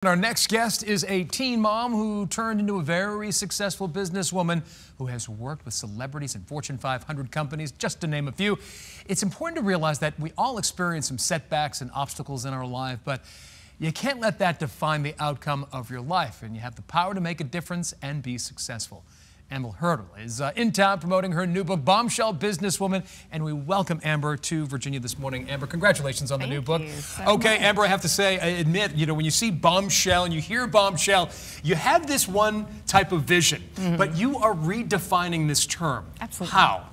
Our next guest is a teen mom who turned into a very successful businesswoman who has worked with celebrities and Fortune 500 companies, just to name a few. It's important to realize that we all experience some setbacks and obstacles in our life, but you can't let that define the outcome of your life, and you have the power to make a difference and be successful. Amber Hurdle is in town promoting her new book, Bombshell Businesswoman, and we welcome Amber to Virginia this morning. Amber, congratulations on the new book. Okay, Amber, I have to say, I admit, when you see Bombshell and you hear Bombshell, you have this one type of vision, but you are redefining this term. Absolutely. How?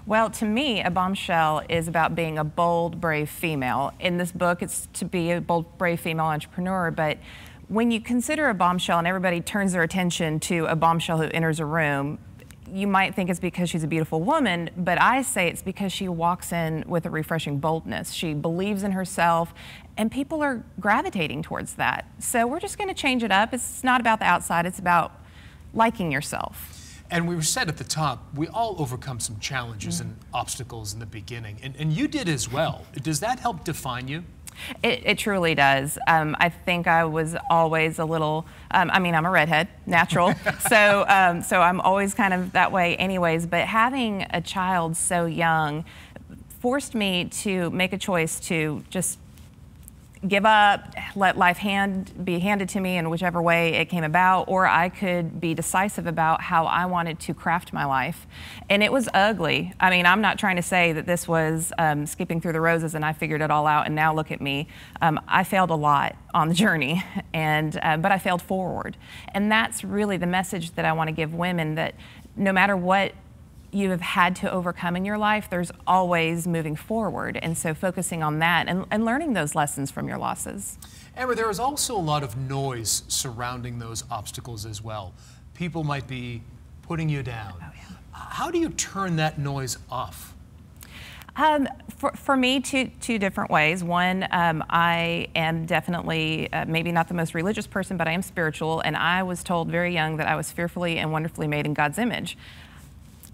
Well, to me, a bombshell is about being a bold, brave female. In this book, it's to be a bold, brave female entrepreneur, but when you consider a bombshell and everybody turns their attention to a bombshell who enters a room, you might think it's because she's a beautiful woman, but I say it's because she walks in with a refreshing boldness. She believes in herself, and people are gravitating towards that. So we're just going to change it up. It's not about the outside, it's about liking yourself. And we said at the top, we all overcome some challenges and obstacles in the beginning, and you did as well. Does that help define you? It truly does. I think I was always a little, I'm a redhead, natural, so I'm always kind of that way anyways, but having a child so young forced me to make a choice to just give up, let life be handed to me in whichever way it came about, or I could be decisive about how I wanted to craft my life. And it was ugly. I mean, I'm not trying to say that this was skipping through the roses and I figured it all out and now look at me. I failed a lot on the journey, but I failed forward. And that's really the message that I want to give women, that no matter what you have had to overcome in your life, there's always moving forward. And so focusing on that and learning those lessons from your losses. Amber, there is also a lot of noise surrounding those obstacles as well. People might be putting you down. Oh, yeah. How do you turn that noise off? For me, two different ways. One, I am definitely maybe not the most religious person, but I am spiritual, and I was told very young that I was fearfully and wonderfully made in God's image.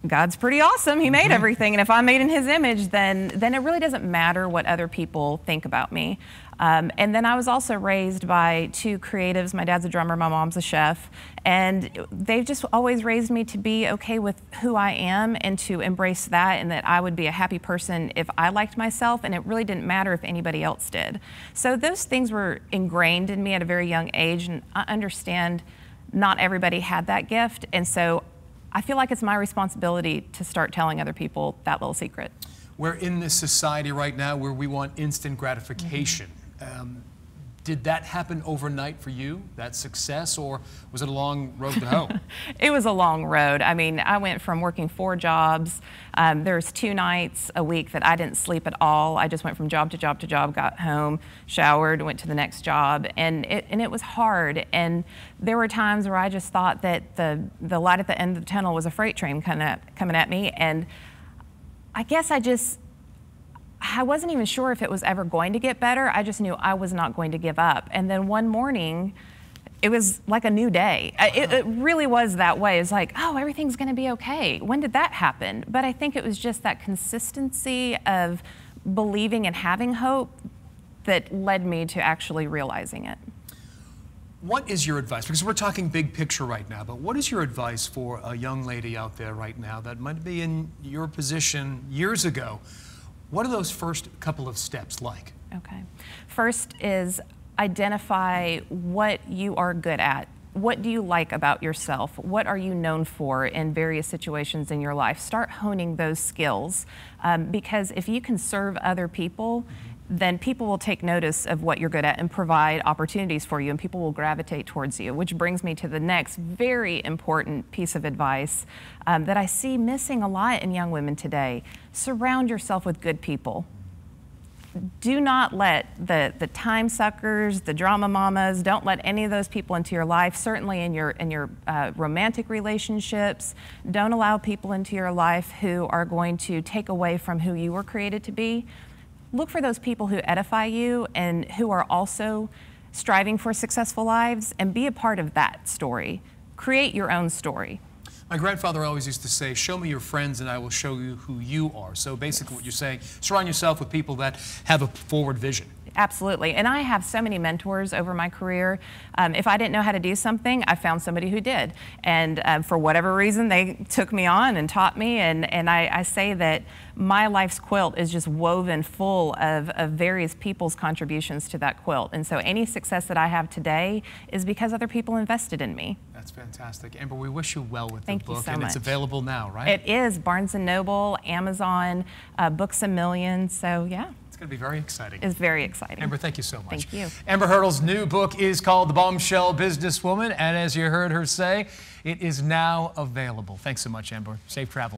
God's pretty awesome. He made everything, and if I'm made in His image, then it really doesn't matter what other people think about me. And then I was also raised by two creatives. My dad's a drummer, my mom's a chef, and they've just always raised me to be okay with who I am and to embrace that, and that I would be a happy person if I liked myself, and it really didn't matter if anybody else did. So those things were ingrained in me at a very young age, and I understand not everybody had that gift, and so I feel like it's my responsibility to start telling other people that little secret. We're in this society right now where we want instant gratification. Did that happen overnight for you, that success, or was it a long road to hoe? It was a long road. I mean, I went from working 4 jobs. There's 2 nights a week that I didn't sleep at all. I just went from job to job to job, got home, showered, went to the next job, and it was hard. And there were times where I just thought that the light at the end of the tunnel was a freight train coming at me, and I guess I wasn't even sure if it was ever going to get better. I just knew I was not going to give up. And then one morning, it was like a new day. It really was that way. It's like, oh, everything's going to be okay. When did that happen? But I think it was just that consistency of believing and having hope that led me to actually realizing it. What is your advice? Because we're talking big picture right now, but what is your advice for a young lady out there right now that might be in your position years ago? What are those first couple of steps like? Okay. First is identify what you are good at. What do you like about yourself? What are you known for in various situations in your life? Start honing those skills, because if you can serve other people, then people will take notice of what you're good at and provide opportunities for you, and people will gravitate towards you, which brings me to the next very important piece of advice that I see missing a lot in young women today. Surround yourself with good people. Do not let the time suckers, the drama mamas, don't let any of those people into your life, certainly in your romantic relationships. Don't allow people into your life who are going to take away from who you were created to be. Look for those people who edify you and who are also striving for successful lives, and be a part of that story. Create your own story. My grandfather always used to say, show me your friends and I will show you who you are. So basically what you're saying, surround yourself with people that have a forward vision. Absolutely. And I have so many mentors over my career. If I didn't know how to do something, I found somebody who did. And for whatever reason, they took me on and taught me. And I say that my life's quilt is just woven full of various people's contributions to that quilt. And so any success that I have today is because other people invested in me. That's fantastic. Amber, we wish you well with the Thank you book. so And much. it's available now, right? It is. Barnes & Noble, Amazon, Books A Million. So, yeah. It's going to be very exciting. It's very exciting. Amber, thank you so much. Thank you. Amber Hurdle's new book is called The Bombshell Businesswoman, and as you heard her say, it is now available. Thanks so much, Amber. Safe travels.